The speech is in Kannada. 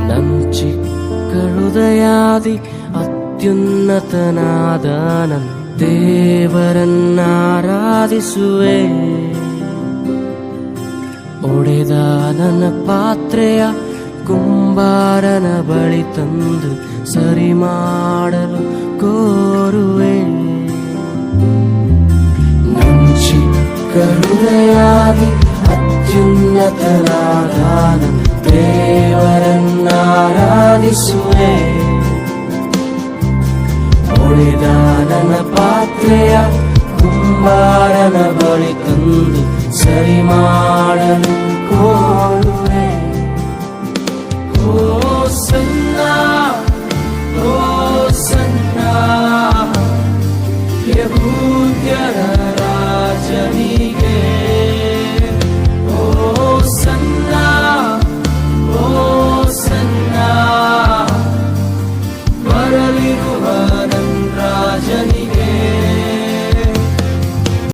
ನನ್ ಚಿಕ್ಕ ಹೃದಯಾದಿ ಅತ್ಯುನ್ನತನಾದ ನನ್ನ ದೇವರನ್ನಾರಾಧಿಸುವೆ. ಒಡೆದ ನನ್ನ ಪಾತ್ರೆಯ ಕುಂಬಾರನ ಬಳಿ ತಂದು ಸರಿ ಮಾಡಲು ಕೋರುವೆ. ನನ್ ಚಿಕ್ಕ ಹೃದಯಾದಿ ಅತ್ಯುನ್ನತನಾದ ನನ್ನ ದೇವರನ್ನಾರಾಧಿಸುವೆ. ಒಡೆದ ನನ್ನ ಪಾತ್ರೆಯ ಕುಂಬಾರನ ಬಳಿ ತಂದು ಸರಿ ಮಾಡಲು ಕೋರುವೆ. ಹೋಸನ್ನಾ ಹೋಸನ್ನಾ ಯೆಹೂದ್ಯರ